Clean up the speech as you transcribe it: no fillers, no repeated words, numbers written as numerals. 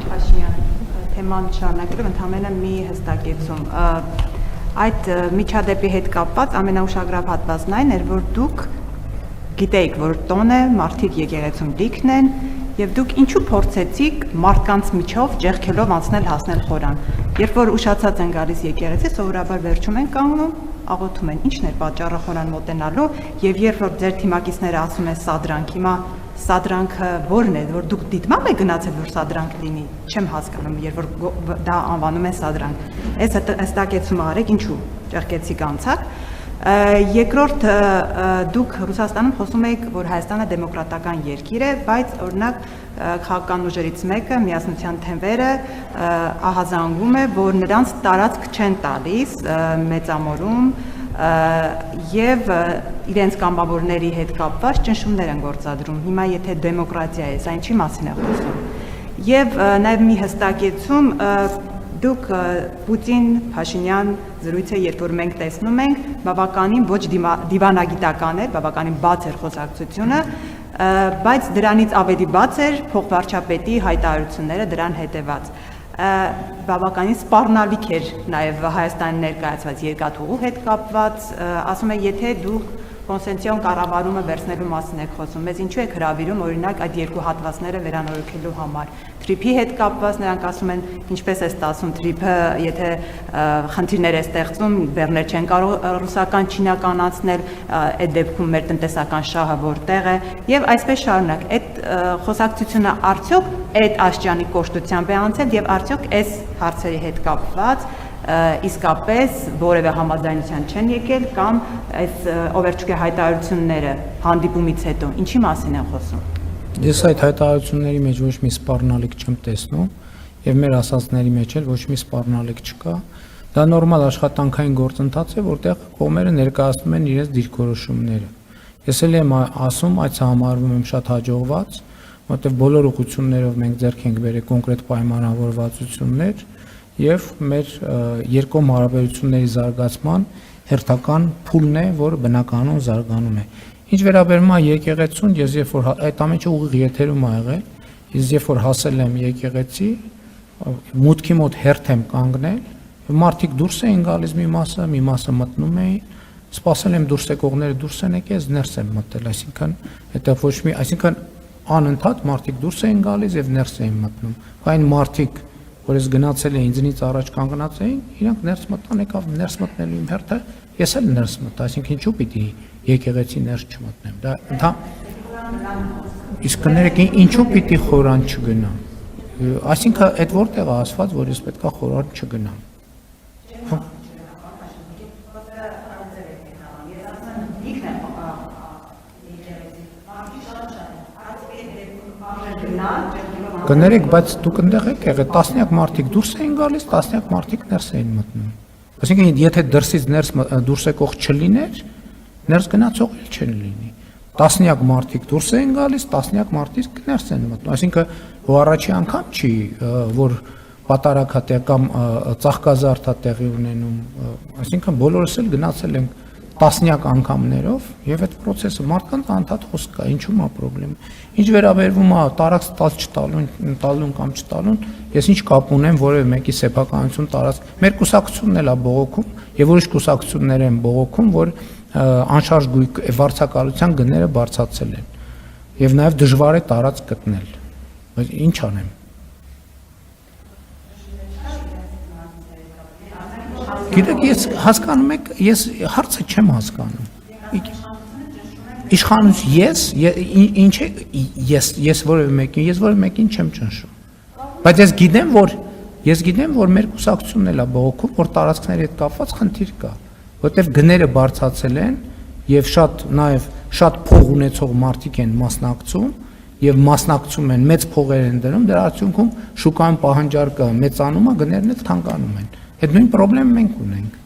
Փաշինյան, թեման շարունակելով ընդհանրապես մի հստակեցում։ Այդ միջադեպի հետ կապված ամենաուշագրավ հատվածն այն էր, որ դուք գիտեիք, որ տոն է, մարդիկ եկեղեցում լիքն են, եւ դուք ինչու փորձեցիք մարդկանց միջով ջեղքելով անցնել հասնել խորան։ Երբ որ ուշացած են գալիս եկեղեցի, սովորաբար վերջում են կանգնում, աղոթում են, ինչն է պատճառը խորան մոտենալու, եւ երբ որ ձեր թիմակիցները ասում են սադրանք, հիմա սադրանքը ո՞րն է, որ դուք դիտմամբ եք գնացել, որ սադրանք լինի, չեմ հասկանում, երբ որ դա անվանում են սադրանք։ Այս հստակեցումը արեք, ինչու ճեղքեցիք անցակ։ Երկրորդ, դուք Ռուսաստանում խոսում եք, որ Հայաստանը դեմոկրատական երկիր է, բայց օրինակ քաղաքական ուժերից մեկը միասնության թեմվերը ահազանգում է, որ նրանց տարածք չեն տալիս մեծամորում եւ իրենց կամավորների հետ կապված ճնշումներ են գործադրում։ Հիմա եթե դեմոկրատիա է, սա ինչի մասին է խոսում։ Եվ նաեւ մի հստակեցում, դուք Պուտին, Փաշինյան զրույցը, երբ որ մենք տեսնում ենք, բավականին ոչ դիվանագիտական էր, բավականին բաց էր խոսակցությունը, բայց դրանից ավելի բաց էր փոխվարչապետի հայտարարությունները դրան հետևած։ Բավականին սպառնալիք էր նաև Հայաստանի ներկայացված երկաթուղու հետ կապված, ասում է, եթե դուք կոնսենսիոն կառավարումը վերցնելու մասին եք խոսում, մեզ ինչու եք հրավիրում օրինակ այդ երկու հատվածները վերանորոգելու համար։ Թրիփի հետ կապված նրանք ասում են, ինչպես է ստացվում թրիփը, եթե խնդիրներ է ստեղծում, բեռներ չեն կարող ռուսական չինականացնել, այդ դեպքում մեր տնտեսական շահը որտեղ է, եւ այսպես շարունակ։ Այդ խոսակցությունը արդյոք այդ աշճանի կոշտությամբ է անցել եւ արդյոք այս հարցերի հետ կապված իսկապես որևէ համաձայնության չեն եկել կամ այս օվերչուկե հայտարարությունները հանդիպումից հետո ինչի մասին են խոսում։ Ես այդ հայտարարությունների մեջ ոչ մի սպառնալիք չեմ տեսնում եւ մեր ասածների մեջ էլ ոչ մի սպառնալիք չկա։ Դա նորմալ աշխատանքային գործընթաց է, որտեղ կողմերը ներկայացնում են իրենց դիրքորոշումները։ Ես էլ եմ ասում, այդ համարվում եմ շատ հաջողված, որտեղ բոլոր ուղղություններով մենք ձեռք ենք բերել կոնկրետ պայմանավորվածություններ եւ մեր երկկողմ հարաբերությունների զարգացման հերթական փուլն է, որ բնականon զարգանում է։ Ինչ վերաբերում է եկեղեցուն, ես երբ որ այդ ամենը ուղիղ եթերում ա եղել, ես երբ որ հասել եմ եկեղեցի, մուտքի մոտ հերթ եմ կանգնել, մարդիկ դուրս էին գալիս մի մասը մտնում էին, սպասել եմ դուրս եկողները դուրս են եկել, ես ներս եմ մտել, այսինքն այդտեղ ոչ մի, այսինքն անընդհատ մարդիկ դուրս էին գալիս եւ ներս էին մտնում։ Այն մարդիկ որ ես գնացել էի ինձնից առաջ կանգնած էին, իրանք ներս մտան, եկավ ներս մտնելու իմ հերթը, ես էլ ներս մտա, այսինքն ինչու պիտի եկեղեցի ներս չմտնեմ։ Դա իսկ կներեք ինչու պիտի խորան չգնամ։ Այսինքն այդ որտեղ է ասված, որ ես պետքա խորան չգնամ։ Կներեք, բայց դուք այնտեղ եք եղել, տասնյակ մարդիկ դուրս էին գալիս, տասնյակ մարդիկ ներս էին մտնում։ Այսինքն եթե դրսից դուրս եկող չլիներ, ներս գնացող էլ չեն լինի։ Տասնյակ մարդիկ դուրս էին գալիս, տասնյակ մարդիկ ներս են մտնում։ Այսինքն հո առաջի անգամ չի, որ պատարագա կամ ծաղկազարդ է տեղի ունենում, այսինքն բոլորս էլ գնացել ենք տասնյակ անգամներով եւ այդ process-ը մարդկանց անդադ խոսք կա, ինչու՞ մա խնդրեմ։ Ինչ վերաբերվում է տարածք տալուն կամ չտալուն, ես ինչ կապ ունեմ որևէ մեկի սեփականություն տարածք։ Մեր կուսակցությունն էլ է բողոքում եւ ուրիշ կուսակցություններ են բողոքում, որ անշարժ գույք վարձակալության գները բարձրացել են եւ նաեւ դժվար է տարածք գտնել։ Բայց ինչ անեմ։ Գիտեք, ես հասկանում եք, ես հարցը չեմ հասկանում։ Իշխանություն ես որևէ մեկին չեմ ճնշում։ Բայց ես գիտեմ, որ մեր կուսակցությունն էլ է բողոքում, որ տարածքների հետ կապված խնդիր կա, որտեղ գները բարձրացել են եւ շատ փող ունեցող մարդիկ են մասնակցում եւ մասնակցում են, մեծ փողեր են դնում, դրա արդյունքում շուկայում պահանջարկը մեծանում է, գներն էլ թանկանում են։ Այդ նույն խնդրեմ մենք ունենք։